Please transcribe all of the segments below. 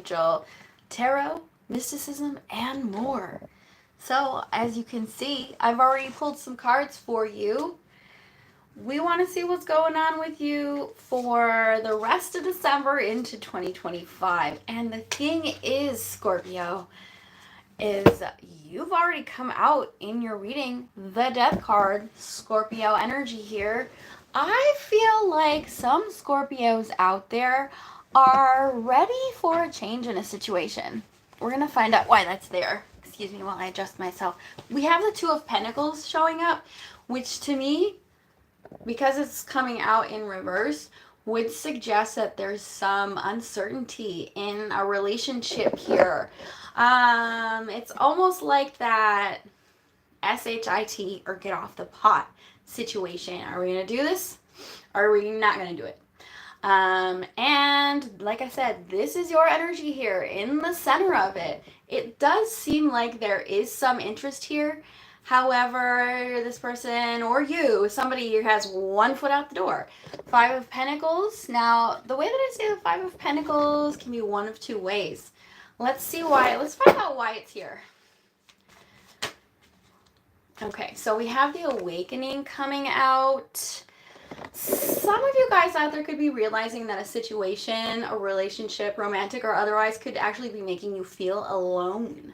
spiritual, tarot, mysticism, and more. So, as you can see, I've already pulled some cards for you. We want to see what's going on with you for the rest of December into 2025. And the thing is, Scorpio, is you've already come out in your reading, the Death card, Scorpio energy here. I feel like some Scorpios out there are ready for a change in a situation. We're going to find out why that's there. Excuse me while I adjust myself. We have the Two of Pentacles showing up, which to me, because it's coming out in reverse, would suggest that there's some uncertainty in a relationship here. It's almost like that SHIT or get off the pot situation. Are we going to do this? Or are we not going to do it? And like I said, this is your energy here in the center of it. It does seem like there is some interest here. However, this person or you, somebody who has one foot out the door. Five of Pentacles. Now, the way that I say the Five of Pentacles can be one of two ways. Let's see why. Let's find out why it's here. Okay, so we have the Awakening coming out. Some of you guys out there could be realizing that a situation, a relationship, romantic or otherwise, could actually be making you feel alone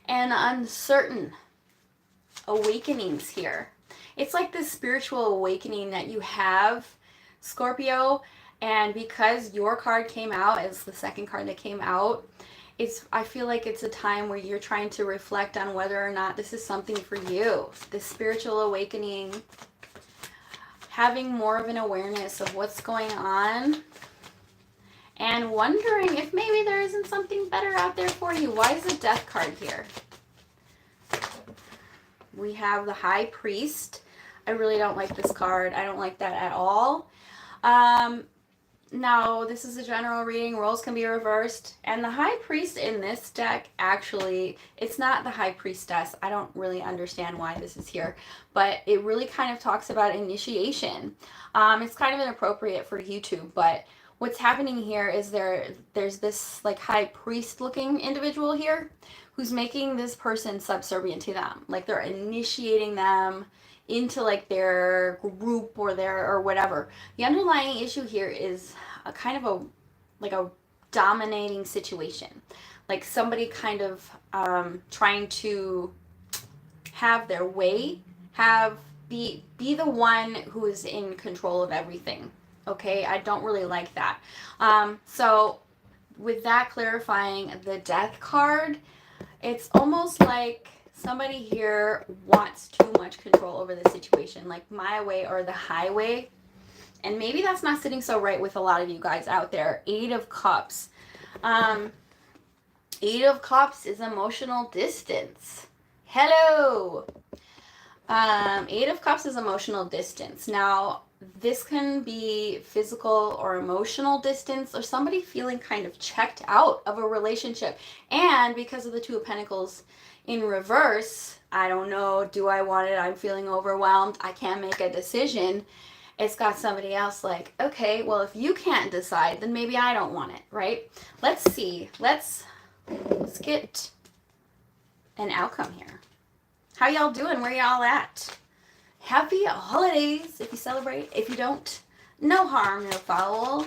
and uncertain. Awakenings here. It's like this spiritual awakening that you have, Scorpio, and because your card came out as the second card that came out, I feel like it's a time where you're trying to reflect on whether or not this is something for you. This spiritual awakening, having more of an awareness of what's going on, and wondering if maybe there isn't something better out there for you. Why is the Death card here? We have the High Priest. I really don't like this card. I don't like that at all. Now, this is a general reading. Roles can be reversed. And the High Priest in this deck, actually, it's not the High Priestess. I don't really understand why this is here. But it really kind of talks about initiation. It's kind of inappropriate for YouTube, but what's happening here is there's this like High Priest looking individual here who's making this person subservient to them. Like they're initiating them into like their group or whatever. The underlying issue here is a kind of a dominating situation. Like somebody kind of trying to have their way, be the one who is in control of everything. Okay, I don't really like that. So with that clarifying, the Death card, it's almost like somebody here wants too much control over the situation, like my way or the highway. And maybe that's not sitting so right with a lot of you guys out there. Eight of Cups. Eight of Cups is emotional distance. Hello. Eight of Cups is emotional distance. Now, this can be physical or emotional distance, or somebody feeling kind of checked out of a relationship. And because of the Two of Pentacles in reverse, I don't know, do I want it? I'm feeling overwhelmed. I can't make a decision. It's got somebody else like, okay, well, if you can't decide, then maybe I don't want it, right? Let's see. Let's get an outcome here. How y'all doing? Where y'all at? Happy holidays if you celebrate. If you don't, no harm, no foul.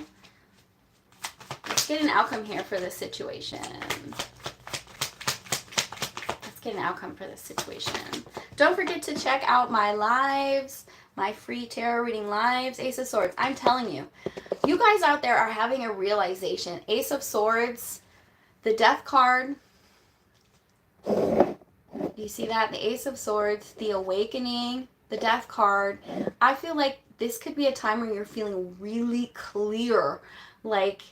Let's get an outcome here for this situation. Let's get an outcome for this situation. Don't forget to check out my lives, my free tarot reading lives, Ace of Swords. I'm telling you, you guys out there are having a realization. Ace of Swords, the Death card. You see that? The Ace of Swords, the Awakening, the Death card. I feel like this could be a time where you're feeling really clear, like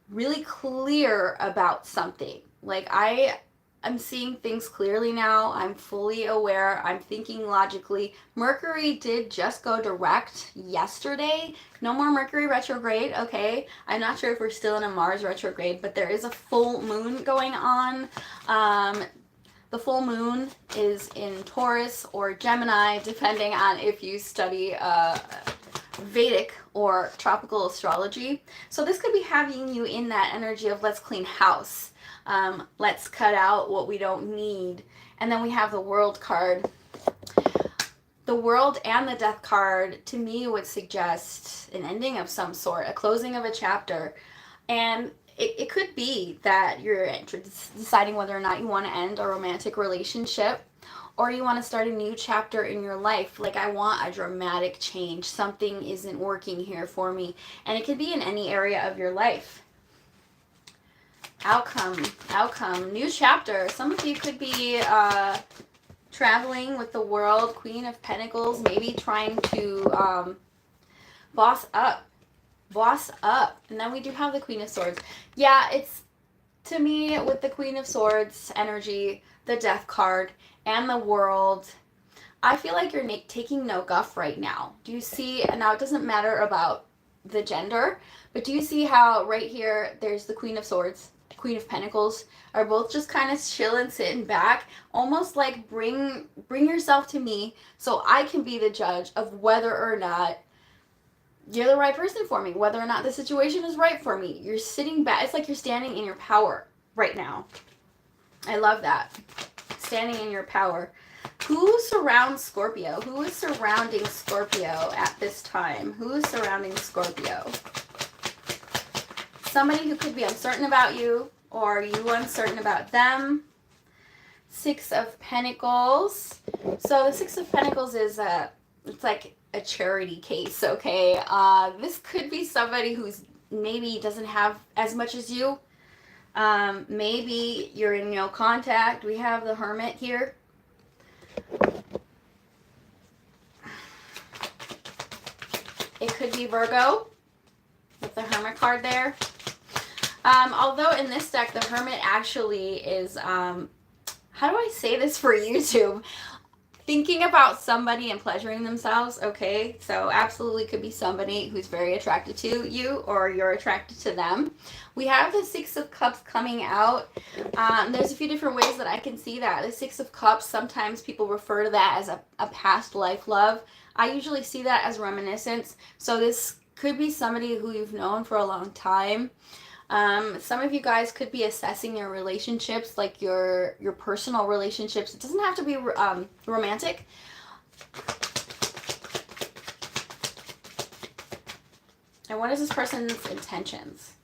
really clear about something. Like I'm seeing things clearly now. I'm fully aware. I'm thinking logically. Mercury did just go direct yesterday. No more Mercury retrograde, okay? I'm not sure if we're still in a Mars retrograde, but there is a full moon going on. The full moon is in Taurus or Gemini, depending on if you study Vedic or tropical astrology. So this could be having you in that energy of let's clean house. Let's cut out what we don't need. And then we have the World card. The World and the Death card, to me, would suggest an ending of some sort, a closing of a chapter. And it could be that you're deciding whether or not you want to end a romantic relationship or you want to start a new chapter in your life. Like, I want a dramatic change. Something isn't working here for me. And it could be in any area of your life. Outcome, new chapter. Some of you could be traveling with the World, Queen of Pentacles, maybe trying to boss up. And then we do have the Queen of Swords. Yeah, it's, to me, with the Queen of Swords energy, the Death card, and the World, I feel like you're taking no guff right now. Do you see? And now it doesn't matter about the gender, but do you see how right here there's the Queen of Swords, Queen of Pentacles, are both just kind of chilling, sitting back, almost like bring yourself to me so I can be the judge of whether or not you're the right person for me, whether or not the situation is right for me. You're sitting back. It's like you're standing in your power right now. I love that. Standing in your power. Who surrounds Scorpio? Who is surrounding Scorpio at this time? Who is surrounding Scorpio? Somebody who could be uncertain about you, or you uncertain about them. Six of Pentacles. So the Six of Pentacles is it's like a charity case, okay? This could be somebody who's maybe doesn't have as much as you. Maybe you're in no contact. We have the Hermit here. It could be Virgo with the Hermit card there. Although in this deck, the Hermit actually is, how do I say this for YouTube? Thinking about somebody and pleasuring themselves, okay? So absolutely could be somebody who's very attracted to you or you're attracted to them. We have the Six of Cups coming out. There's a few different ways that I can see that. The Six of Cups, sometimes people refer to that as a past life love. I usually see that as reminiscence. So this could be somebody who you've known for a long time. Some of you guys could be assessing your relationships, like your personal relationships. It doesn't have to be romantic. And what is this person's intentions?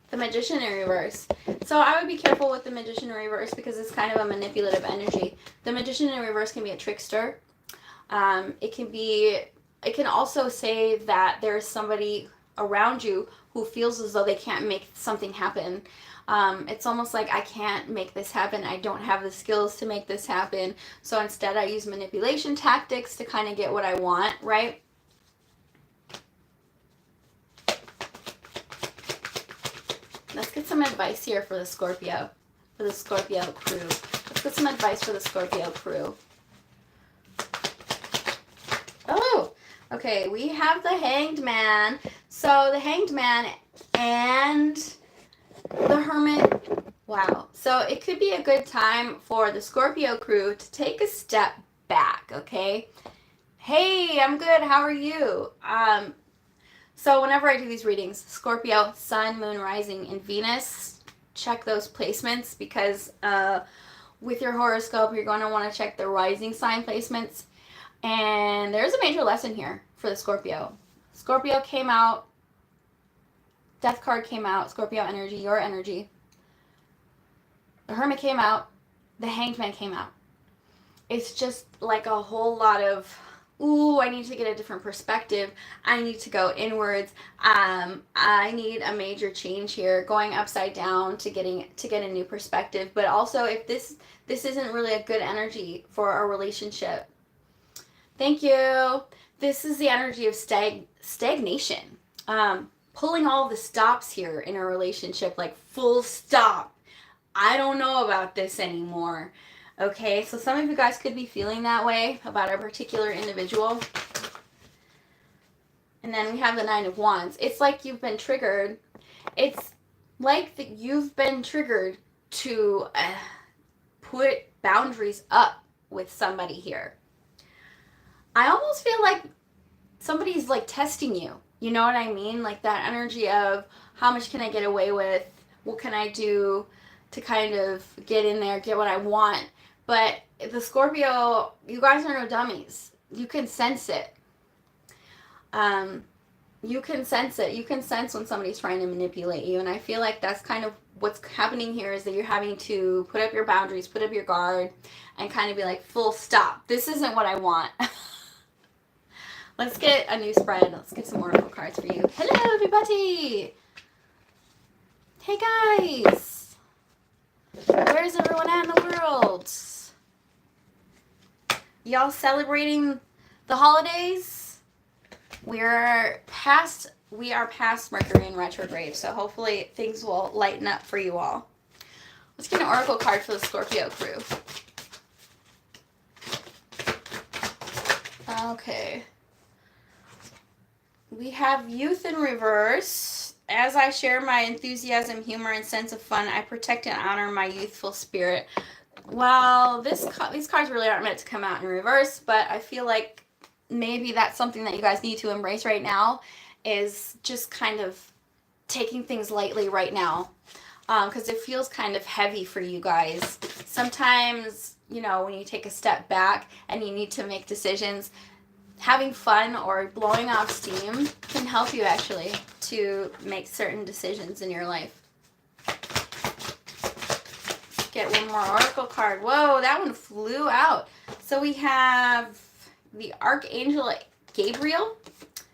The Magician in reverse. So I would be careful with the Magician in reverse because it's kind of a manipulative energy. The Magician in reverse can be a trickster. It can also say that there's somebody around you who feels as though they can't make something happen. It's almost like, I can't make this happen. I don't have the skills to make this happen. So instead I use manipulation tactics to kind of get what I want, right? Let's get some advice here for the Scorpio crew. Let's get some advice for the Scorpio crew. Oh, okay, we have the Hanged Man. So the Hanged Man and the Hermit. Wow. So it could be a good time for the Scorpio crew to take a step back, okay? Hey, I'm good. How are you? So whenever I do these readings, Scorpio, Sun, Moon, Rising, and Venus, check those placements because with your horoscope, you're going to want to check the rising sign placements. And there's a major lesson here for the Scorpio. Scorpio came out. Death card came out. Scorpio energy, your energy. The Hermit came out. The Hanged Man came out. It's just like a whole lot of, ooh, I need to get a different perspective. I need to go inwards. I need a major change here, going upside down to get a new perspective. But also, if this isn't really a good energy for our relationship. Thank you. This is the energy of stagnation. Pulling all the stops here in a relationship, like full stop. I don't know about this anymore. Okay, so some of you guys could be feeling that way about a particular individual. And then we have the Nine of Wands. It's like you've been triggered. It's like that you've been triggered to put boundaries up with somebody here. I almost feel like somebody's like testing you. You know what I mean? Like that energy of how much can I get away with? What can I do to kind of get in there, get what I want? But the Scorpio, you guys are no dummies. You can sense it. Um, you can sense it. You can sense when somebody's trying to manipulate you. And I feel like that's kind of what's happening here, is that you're having to put up your boundaries, put up your guard, and kind of be like, full stop. This isn't what I want. Let's get a new spread. Let's get some oracle cards for you. Hello, everybody. Hey, guys. Where's everyone at in the world? Y'all celebrating the holidays? We are past Mercury in retrograde, so hopefully things will lighten up for you all. Let's get an oracle card for the Scorpio crew. Okay. We have youth in reverse. As I share my enthusiasm, humor, and sense of fun, I protect and honor my youthful spirit. Well, these cards really aren't meant to come out in reverse, but I feel like maybe that's something that you guys need to embrace right now, is just kind of taking things lightly right now, because it feels kind of heavy for you guys. Sometimes, you know, when you take a step back and you need to make decisions, having fun or blowing off steam can help you actually to make certain decisions in your life. Get one more oracle card. Whoa, that one flew out. So we have the Archangel Gabriel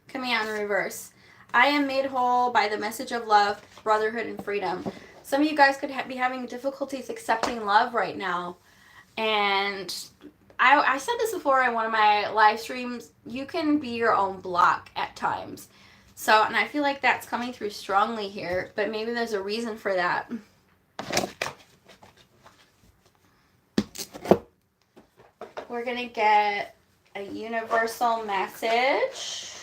coming out in reverse. I am made whole by the message of love, brotherhood, and freedom. Some of you guys could be having difficulties accepting love right now. And I said this before in one of my live streams, you can be your own block at times. So, and I feel like that's coming through strongly here, but maybe there's a reason for that. We're going to get a universal message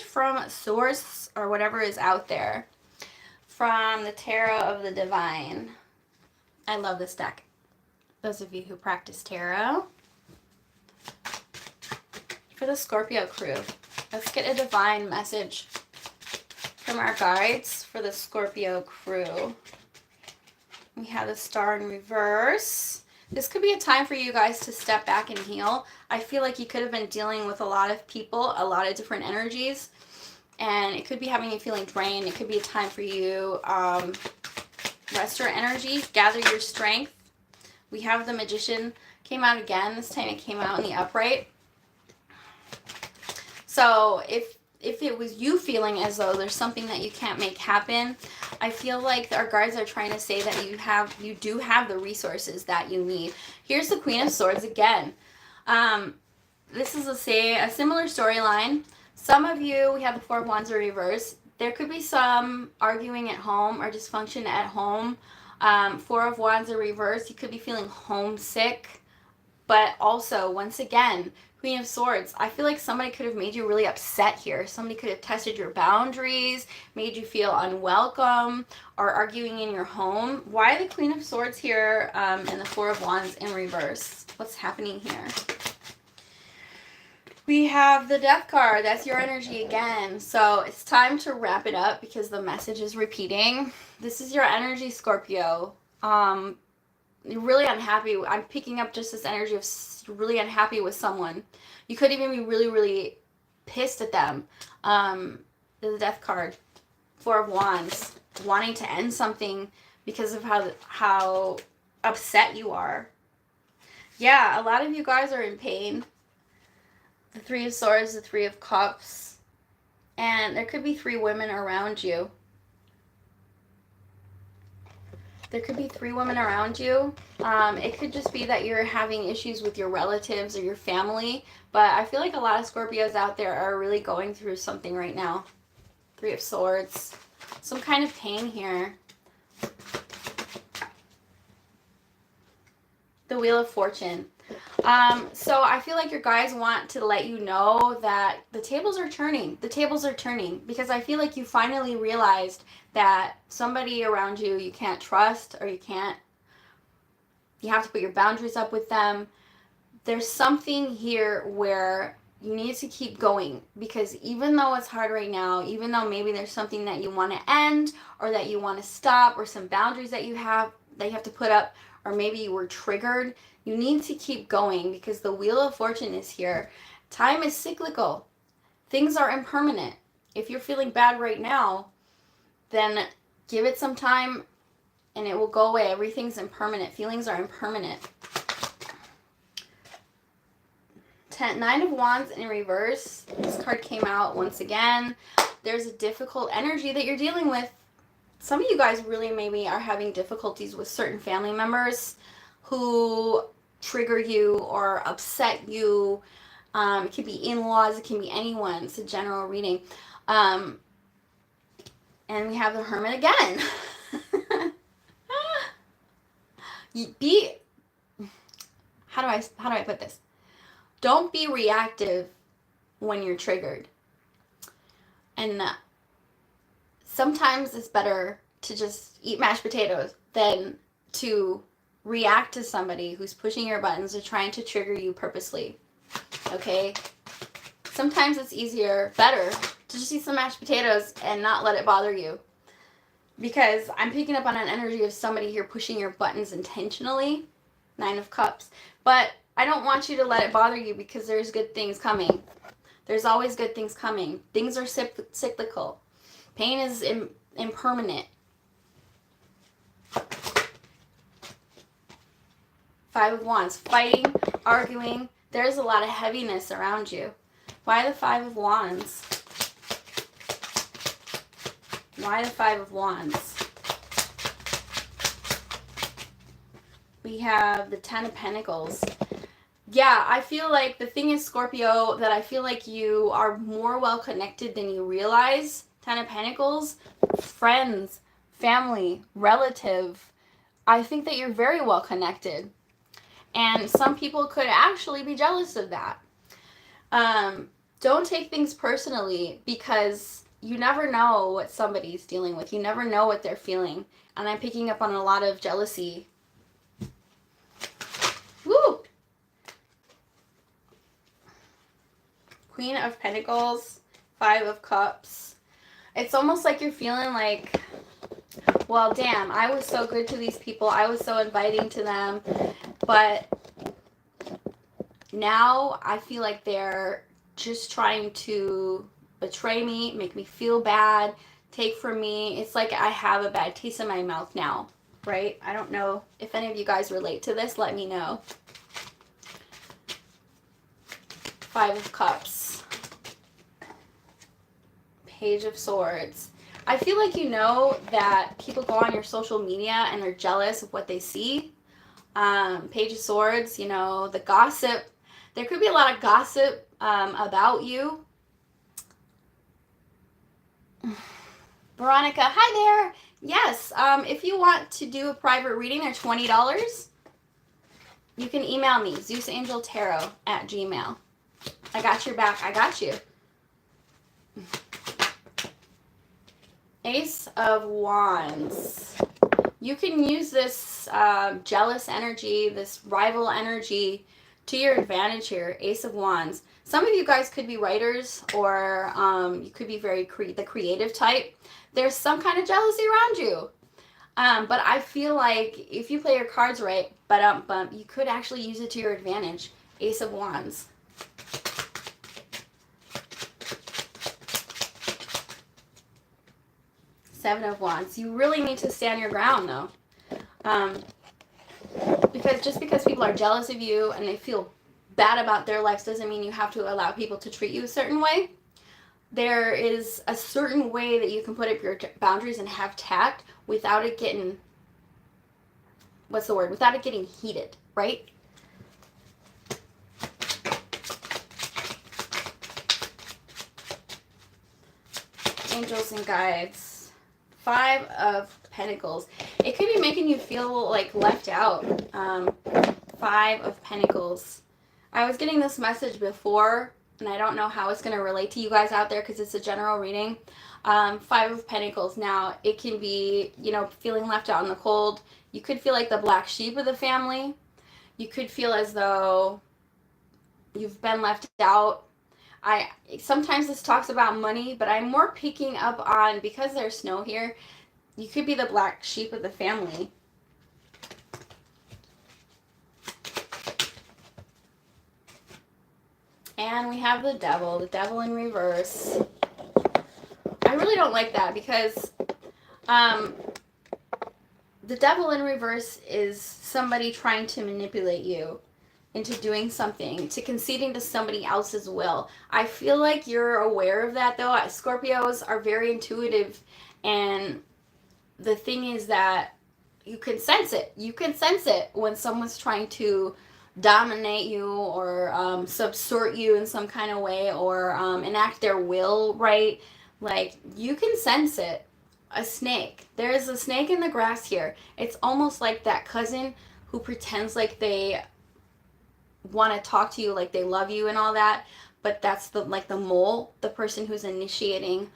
from source or whatever is out there, from the Tarot of the Divine. I love this deck. Those of you who practice tarot. For the Scorpio crew, let's get a divine message from our guides for the Scorpio crew. We have the Star in reverse. This could be a time for you guys to step back and heal. I feel like you could have been dealing with a lot of people, a lot of different energies, and it could be having you feeling drained. It could be a time for you rest your energy, gather your strength. We have the Magician came out again. This time it came out in the upright. So if it was you feeling as though there's something that you can't make happen, I feel like our guides are trying to say that you do have the resources that you need. Here's the Queen of Swords again. This is a similar storyline. Some of you, we have the Four of Wands in reverse. There could be some arguing at home or dysfunction at home. Four of Wands in reverse, you could be feeling homesick. But also, once again, Queen of Swords, I feel like somebody could have made you really upset here. Somebody could have tested your boundaries, made you feel unwelcome, or arguing in your home. Why the Queen of Swords here and the Four of Wands in reverse? What's happening here? We have the Death card. That's your energy again. So it's time to wrap it up because the message is repeating. This is your energy, Scorpio. You're really unhappy. I'm picking up just this energy of really unhappy with someone. You could even be really, really pissed at them. The Death card. Four of Wands. Wanting to end something because of how upset you are. Yeah, a lot of you guys are in pain. The Three of Swords, the Three of Cups. And there could be three women around you. There could be three women around you. It could just be that you're having issues with your relatives or your family. But I feel like a lot of Scorpios out there are really going through something right now. Three of Swords. Some kind of pain here. The Wheel of Fortune. So I feel like your guys want to let you know that the tables are turning. The tables are turning because I feel like you finally realized that somebody around you can't trust, or you have to put your boundaries up with them. There's something here where you need to keep going, because even though it's hard right now, even though maybe there's something that you want to end or that you want to stop, or some boundaries that you have to put up, or maybe you were triggered, you need to keep going, because the Wheel of Fortune is here. Time is cyclical. Things are impermanent. If you're feeling bad right now, then give it some time and it will go away. Everything's impermanent. Feelings are impermanent. Nine of Wands in reverse. This card came out once again. There's a difficult energy that you're dealing with. Some of you guys really maybe are having difficulties with certain family members who trigger you or upset you. It can be in-laws. It can be anyone. It's a general reading. And we have the Hermit again. How do I put this? Don't be reactive when you're triggered. And sometimes it's better to just eat mashed potatoes than to react to somebody who's pushing your buttons or trying to trigger you purposely. Okay? Sometimes it's better to just eat some mashed potatoes and not let it bother you. Because I'm picking up on an energy of somebody here pushing your buttons intentionally. 9 of Cups. But I don't want you to let it bother you, because there's good things coming. There's always good things coming. Things are cyclical. Pain is impermanent. 5 of Wands. Fighting, arguing. There's a lot of heaviness around you. Why the 5 of Wands? Why the 5 of Wands? We have the 10 of Pentacles. Yeah, I feel like the thing is, Scorpio, that I feel like you are more well connected than you realize. 10 of Pentacles, friends, family, relative. I think that you're very well connected. And some people could actually be jealous of that. Don't take things personally, because you never know what somebody's dealing with. You never know what they're feeling. And I'm picking up on a lot of jealousy. Woo! Queen of Pentacles, 5 of Cups. It's almost like you're feeling like, well, damn, I was so good to these people. I was so inviting to them. But now I feel like they're just trying to betray me, make me feel bad, take from me. It's like I have a bad taste in my mouth now, right? I don't know if any of you guys relate to this. Let me know. 5 of Cups. Page of Swords. I feel like you know that people go on your social media and they're jealous of what they see. Page of Swords, you know, the gossip. There could be a lot of gossip about you. Veronica, hi there. Yes, if you want to do a private reading, they're $20. You can email me, ZeusAngelTarot@gmail.com. I got your back. I got you. Ace of Wands. You can use this jealous energy, this rival energy, to your advantage here. Ace of Wands. Some of you guys could be writers, or you could be very the creative type. There's some kind of jealousy around you. But I feel like if you play your cards right, you could actually use it to your advantage. Ace of Wands. Seven of Wands. You really need to stand your ground, though. Because just because people are jealous of you and they feel bad about their lives doesn't mean you have to allow people to treat you a certain way. There is a certain way that you can put up your boundaries and have tact without it getting, without it getting heated, right? Angels and guides. 5 of Pentacles. It could be making you feel like left out. 5 of Pentacles. I was getting this message before, and I don't know how it's going to relate to you guys out there because it's a general reading. 5 of Pentacles. Now, it can be, you know, feeling left out in the cold. You could feel like the black sheep of the family. You could feel as though you've been left out. Sometimes this talks about money, but I'm more picking up on, because there's snow here, you could be the black sheep of the family. And we have the devil in reverse. I really don't like that because the devil in reverse is somebody trying to manipulate you into doing something, to conceding to somebody else's will. I feel like you're aware of that though. Scorpios are very intuitive, and the thing is that you can sense it. You can sense it when someone's trying to dominate you or subsort you in some kind of way, or enact their will, right? Like, you can sense it. A snake. There's a snake in the grass here. It's almost like that cousin who pretends like they want to talk to you, like they love you and all that, but that's the mole, the person who's initiating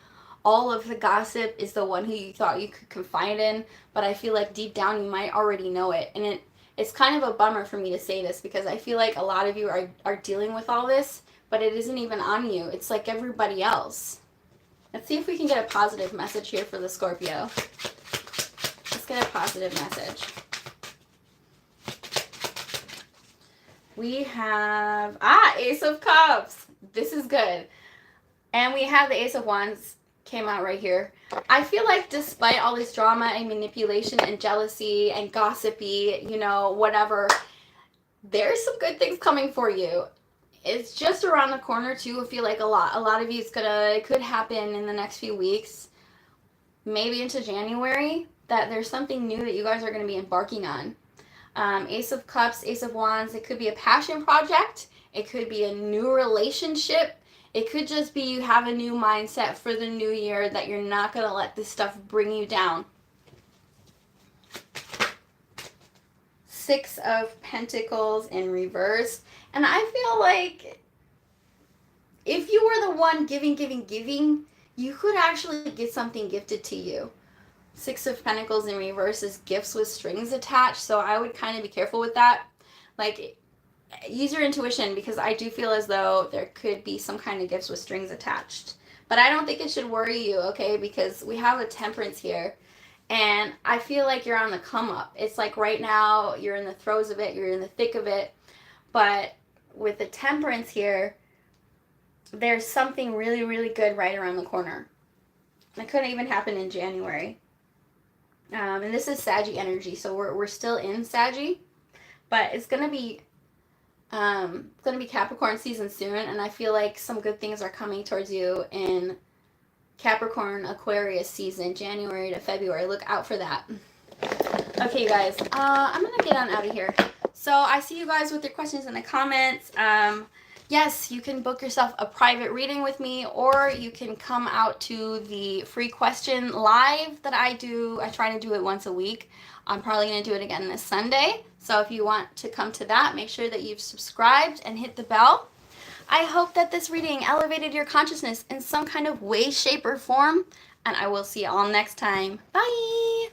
all of the gossip, is the one who you thought you could confide in. But I feel like deep down you might already know it, and it's kind of a bummer for me to say this, because I feel like a lot of you are dealing with all this, but it isn't even on you. It's like everybody else. Let's see if we can get a positive message here for the Scorpio. Let's get a positive message. We have, Ace of Cups. This is good. And we have the Ace of Wands came out right here. I feel like despite all this drama and manipulation and jealousy and gossipy, whatever, there's some good things coming for you. It's just around the corner too. I feel like a lot of you, it could happen in the next few weeks, maybe into January, that there's something new that you guys are going to be embarking on. Ace of Cups, Ace of Wands, it could be a passion project. It could be a new relationship. It could just be you have a new mindset for the new year, that you're not going to let this stuff bring you down. Six of Pentacles in reverse. And I feel like if you were the one giving, you could actually get something gifted to you. Six of Pentacles in reverse is gifts with strings attached, so I would kind of be careful with that. Like, use your intuition, because I do feel as though there could be some kind of gifts with strings attached. But I don't think it should worry you, okay? Because we have a Temperance here, and I feel like you're on the come up. It's like right now you're in the throes of it, you're in the thick of it. But with the Temperance here, there's something really, really good right around the corner. It could even happen in January. And this is Saggy energy, so we're still in Saggy, but it's gonna be Capricorn season soon, and I feel like some good things are coming towards you in Capricorn Aquarius season, January to February. Look out for that. Okay, you guys, I'm gonna get on out of here. So I see you guys with your questions in the comments. Yes, you can book yourself a private reading with me, or you can come out to the free question live that I do. I try to do it once a week. I'm probably going to do it again this Sunday. So if you want to come to that, make sure that you've subscribed and hit the bell. I hope that this reading elevated your consciousness in some kind of way, shape, or form. And I will see you all next time. Bye!